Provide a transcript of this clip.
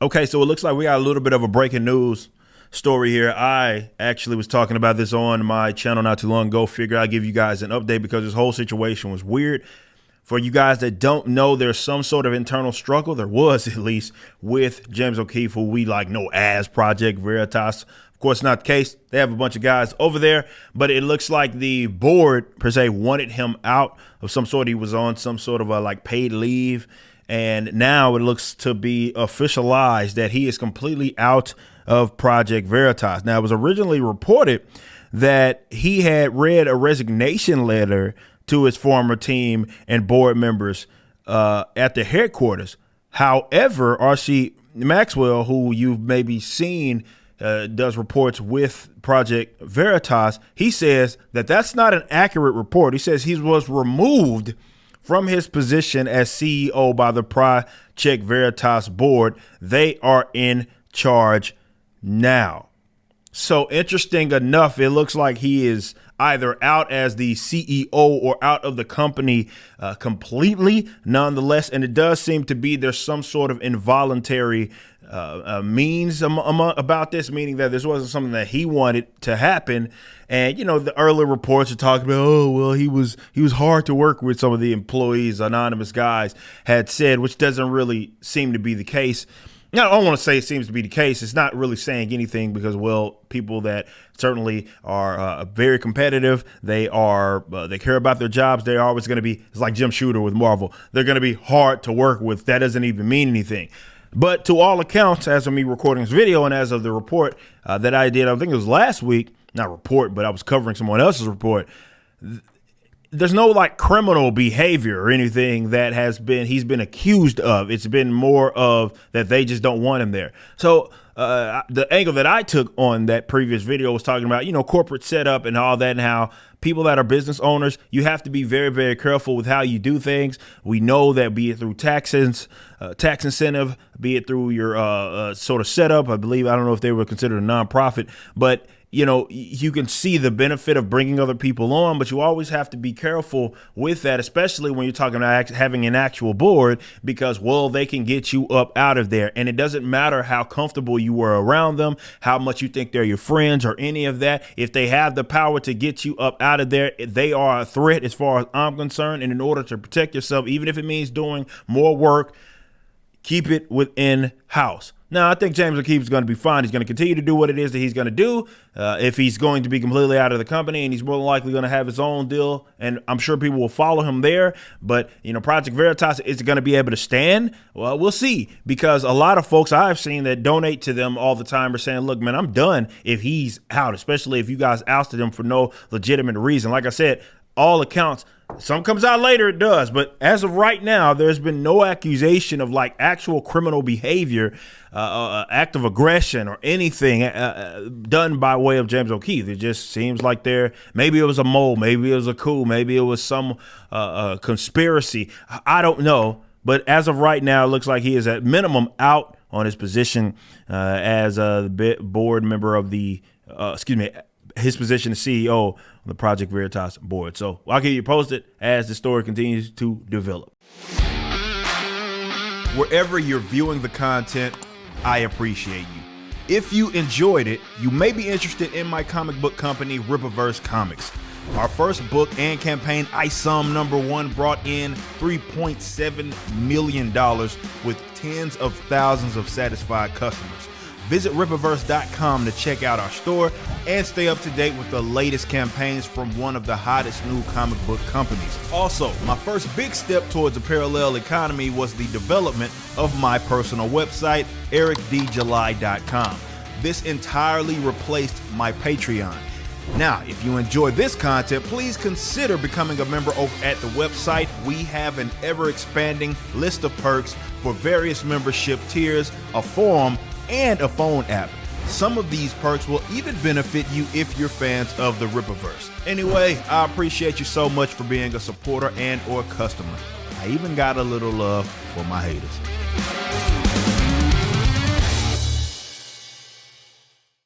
Okay, so it looks like we got a little bit of a breaking news story here. I actually was talking about this on my channel not too long ago. Figure I'd give you guys an update because this whole situation was weird. For you guys that don't know, there's some sort of internal struggle. There was, at least, with James O'Keefe, who we know as Project Veritas. Of course, not the case. They have a bunch of guys over there, but it looks like the board, per se, wanted him out of some sort. He was on some sort of a paid leave. And now it looks to be officialized that he is completely out of Project Veritas. Now, it was originally reported that he had read a resignation letter to his former team and board members at the headquarters. However, R.C. Maxwell, who you've maybe seen does reports with Project Veritas, he says that that's not an accurate report. He says he was removed from his position as CEO by the Project Veritas board. They are in charge now. So interesting enough, it looks like he is either out as the CEO or out of the company completely nonetheless. And it does seem to be there's some sort of involuntary means about this, meaning that this wasn't something that he wanted to happen. And, the early reports are talking about, oh, well, he was hard to work with, some of the employees, anonymous guys had said, which doesn't really seem to be the case. Now, I don't want to say it seems to be the case. It's not really saying anything because, well, people that certainly are very competitive, they care about their jobs. They're always going to be, it's like Jim Shooter with Marvel. They're going to be hard to work with. That doesn't even mean anything. But to all accounts, as of me recording this video and as of the report that I did, I think it was last week, not report, but I was covering someone else's report. There's no criminal behavior or anything that he's been accused of. It's been more of that they just don't want him there. So the angle that I took on that previous video was talking about, corporate setup and all that, and how people that are business owners, you have to be very, very careful with how you do things. We know that, be it through tax incentive, be it through your sort of setup. I don't know if they were considered a nonprofit, but you can see the benefit of bringing other people on, but you always have to be careful with that, especially when you're talking about having an actual board, because, well, they can get you up out of there. And it doesn't matter how comfortable you were around them, how much you think they're your friends or any of that. If they have the power to get you up out of there, they are a threat as far as I'm concerned. And in order to protect yourself, even if it means doing more work, keep it within house. Now, I think James O'Keefe is going to be fine. He's going to continue to do what it is that he's going to do. If he's going to be completely out of the company, and he's more than likely going to have his own deal, and I'm sure people will follow him there. But, Project Veritas, is it going to be able to stand? Well, we'll see, because a lot of folks I've seen that donate to them all the time are saying, look, man, I'm done if he's out, especially if you guys ousted him for no legitimate reason. Like I said, all accounts, some comes out later, it does. But as of right now, there's been no accusation of actual criminal behavior, act of aggression or anything done by way of James O'Keefe. It just seems like maybe it was a mole, maybe it was a coup, maybe it was some conspiracy. I don't know. But as of right now, it looks like he is at minimum out on his position as a board member of his position as CEO of the Project Veritas board. So I'll keep you posted as the story continues to develop. Wherever you're viewing the content, I appreciate you. If you enjoyed it, you may be interested in my comic book company, Rippaverse Comics. Our first book and campaign, ISOM #1, brought in $3.7 million with tens of thousands of satisfied customers. Visit Rippaverse.com to check out our store and stay up to date with the latest campaigns from one of the hottest new comic book companies. Also, my first big step towards a parallel economy was the development of my personal website, ericdjuly.com. This entirely replaced my Patreon. Now, if you enjoy this content, please consider becoming a member over at the website. We have an ever-expanding list of perks for various membership tiers, a forum, and a phone app. Some of these perks will even benefit you if you're fans of the Rippaverse. Anyway, I appreciate you so much for being a supporter and or customer. I even got a little love for my haters.